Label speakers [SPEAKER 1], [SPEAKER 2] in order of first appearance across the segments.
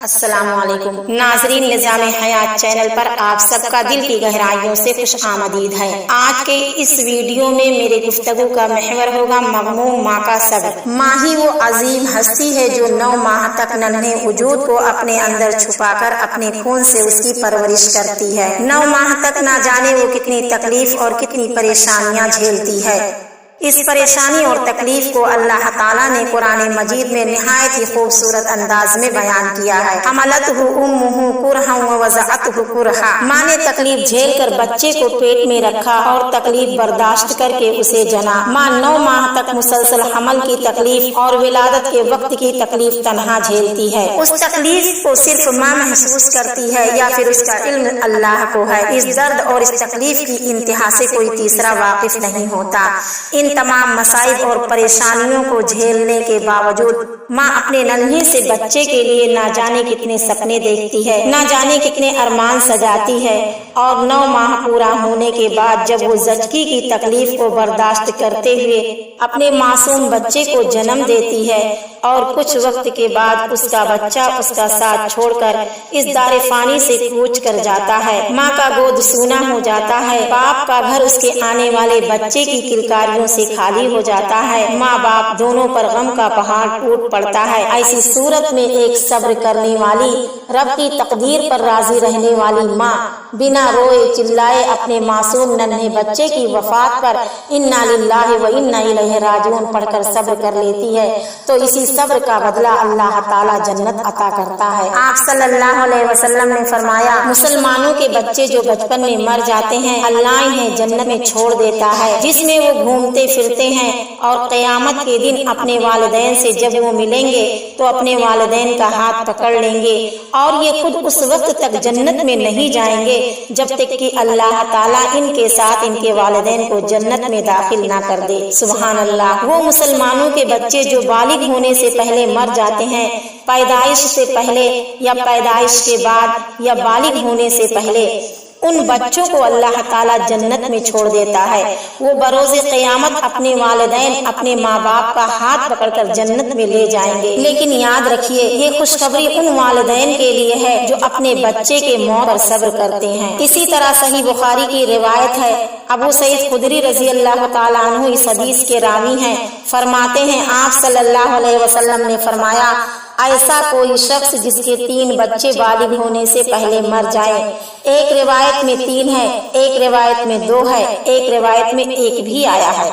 [SPEAKER 1] السلام علیکم ناظرین، نظام حیات چینل پر آپ سب کا دل کی گہرائیوں سے خوش آمدید ہے۔ آج کے اس ویڈیو میں میرے گفتگو کا محور ہوگا مغموم ماں کا صبر۔ ماں ہی وہ عظیم ہستی ہے جو 9 ماہ تک ننھے وجود کو اپنے اندر چھپا کر اپنے خون سے اس کی پرورش کرتی ہے۔ 9 ماہ تک نہ جانے وہ کتنی تکلیف اور کتنی پریشانیاں جھیلتی ہے۔ اس پریشانی اور تکلیف کو اللہ تعالیٰ نے قرآن مجید میں نہایت ہی خوبصورت انداز میں بیان کیا ہے۔ حملتہ امہ کرہا ووضعتہ کرہا، ماں نے تکلیف جھیل کر بچے کو پیٹ میں رکھا اور تکلیف برداشت کر کے اسے جنا۔ ماں 9 ماہ تک مسلسل حمل کی تکلیف اور ولادت کے وقت کی تکلیف تنہا جھیلتی ہے۔ اس تکلیف کو صرف ماں محسوس کرتی ہے یا پھر اس کا علم اللہ کو ہے۔ اس درد اور اس تکلیف کی انتہا سے کوئی تیسرا واقف نہیں ہوتا۔ ان تمام مصائب اور پریشانیوں کو جھیلنے کے باوجود ماں اپنے ننھے سے بچے کے لیے نہ جانے کتنے سپنے دیکھتی ہے، نہ جانے کتنے ارمان سجاتی ہے، اور 9 ماہ پورا ہونے کے بعد جب وہ زچگی کی تکلیف کو برداشت کرتے ہوئے اپنے معصوم بچے کو جنم دیتی ہے اور کچھ وقت کے بعد اس کا بچہ اس کا ساتھ چھوڑ کر اس دار فانی سے کوچ کر جاتا ہے، ماں کا گود سونا ہو جاتا ہے، باپ کا گھر اس کے آنے والے بچے کی کلکاریوں سے خالی ہو جاتا ہے، ماں باپ دونوں پر غم کا پہاڑ ٹوٹ پڑتا ہے۔ ایسی صورت میں ایک صبر کرنے والی، رب کی تقدیر پر راضی رہنے والی ماں بنا روئے چلائے اپنے معصوم ننھے بچے کی وفات پر انا للہ و انا الیہ راجعون پڑھ کر صبر کر لیتی ہے تو اسی صبر کا بدلہ اللہ تعالیٰ جنت عطا کرتا ہے۔ آپ صلی اللہ علیہ وسلم نے فرمایا، مسلمانوں کے بچے جو بچپن میں مر جاتے ہیں اللہ انہیں جنت میں چھوڑ دیتا ہے جس میں وہ گھومتے پھرتے ہیں، اور قیامت کے دن اپنے والدین سے جب وہ ملیں گے تو اپنے والدین کا ہاتھ پکڑ لیں گے، اور یہ خود اس وقت تک جنت میں نہیں جائیں گے جب تک کہ اللہ تعالیٰ ان کے ساتھ ان کے والدین کو جنت میں داخل نہ کر دے۔ سبحان اللہ۔ وہ مسلمانوں کے بچے جو بالغ ہونے سے پہلے مر جاتے ہیں، پیدائش سے پہلے یا پیدائش کے بعد یا بالغ ہونے سے پہلے، ان بچوں کو اللہ تعالیٰ جنت میں چھوڑ دیتا ہے۔ وہ بروز قیامت اپنے والدین اپنے ماں باپ کا ہاتھ پکڑ کر جنت میں لے جائیں گے، لیکن یاد رکھیے یہ خوشخبری ان والدین کے لیے ہے جو اپنے بچے کے موت پر صبر کرتے ہیں۔ اسی طرح صحیح بخاری کی روایت ہے، ابو سعید خدری رضی اللہ تعالیٰ عنہ اس حدیث کے راوی ہیں، فرماتے ہیں آپ صلی اللہ علیہ وسلم نے فرمایا، ایسا کوئی شخص جس کے 3 بچے بالغ ہونے سے پہلے مر جائے، ایک روایت میں 3 ہے، ایک روایت میں 2 ہے، ایک روایت میں 1 بھی آیا ہے،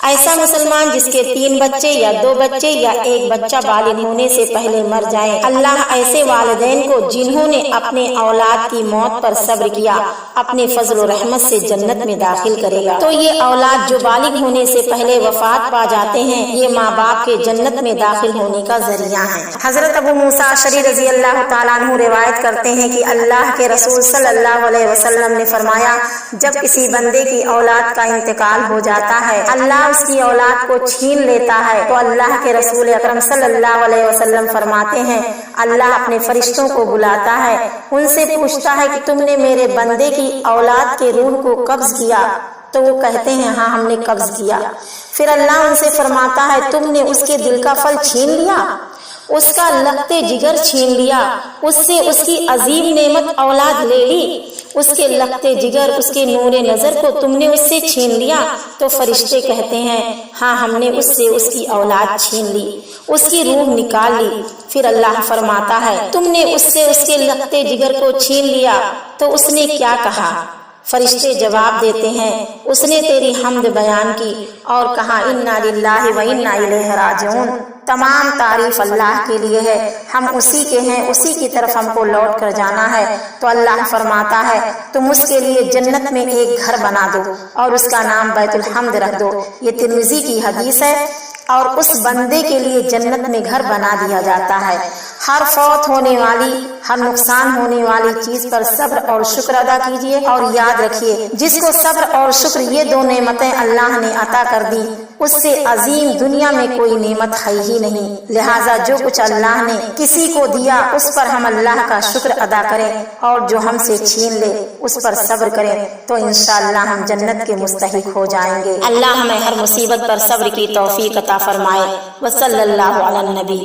[SPEAKER 1] ایسا مسلمان جس کے 3 بچے یا 2 بچے یا 1 بچہ بالغ ہونے سے پہلے مر جائے، اللہ ایسے والدین کو جنہوں نے اپنے اولاد کی موت پر صبر کیا اپنے فضل و رحمت سے جنت میں داخل کرے گا۔ تو یہ اولاد جو بالغ ہونے سے پہلے وفات پا جاتے ہیں یہ ماں باپ کے جنت میں داخل ہونے کا ذریعہ ہیں۔ حضرت ابو موسیٰ اشعری رضی اللہ تعالیٰ عنہ روایت کرتے ہیں کہ اللہ کے رسول صلی اللہ علیہ وسلم نے فرمایا، جب کسی بندے کی اولاد کا انتقال ہو جاتا ہے اللہ اس کی اولاد کو چھین لیتا ہے تو اللہ کے رسول اکرم صلی اللہ علیہ وسلم فرماتے ہیں اللہ اپنے فرشتوں کو بلاتا ہے، ان سے پوچھتا ہے کہ تم نے میرے بندے کی اولاد کے روح کو قبض کیا؟ تو وہ کہتے ہیں ہاں ہم نے قبض کیا۔ پھر اللہ ان سے فرماتا ہے تم نے اس کے دل کا پھل چھین لیا، اس کا لختے جگر چھین لیا، اس سے اس کی عظیم نعمت اولاد لے لی، اس کے لختے جگر اس کے نور نظر کو تم نے اس سے چھین لیا؟ تو فرشتے کہتے ہیں ہاں ہم نے اس سے اس کی اولاد چھین لی، اس کی روح نکال لی۔ پھر اللہ فرماتا ہے تم نے اس سے اس کے لختے جگر کو چھین لیا تو اس نے کیا کہا؟ فرشتے جواب دیتے ہیں اس نے تیری حمد بیان کی اور کہا انا للہ و انا الیہ راجعون، تمام تعریف اللہ کے لیے ہے، ہم اسی کے ہیں، اسی کی طرف ہم کو لوٹ کر جانا ہے۔ تو اللہ فرماتا ہے تم اس کے لیے جنت میں ایک گھر بنا دو اور اس کا نام بیت الحمد رکھ دو۔ یہ ترمذی کی حدیث ہے، اور اس بندے کے لیے جنت میں گھر بنا دیا جاتا ہے۔ ہر فوت ہونے والی، ہر نقصان ہونے والی چیز پر صبر اور شکر ادا کیجیے، اور یاد رکھیے جس کو صبر اور شکر یہ 2 نعمتیں اللہ نے عطا کر دی اس سے عظیم دنیا میں کوئی نعمت ہے ہی نہیں، لہٰذا جو کچھ اللہ نے کسی کو دیا اس پر ہم اللہ کا شکر ادا کریں، اور جو ہم سے چھین لے اس پر صبر کریں تو انشاءاللہ ہم جنت کے مستحق ہو جائیں گے۔ اللہ ہمیں ہر مصیبت پر صبر کی توفیق عطا فرمائے۔ وصلی اللہ علی النبی۔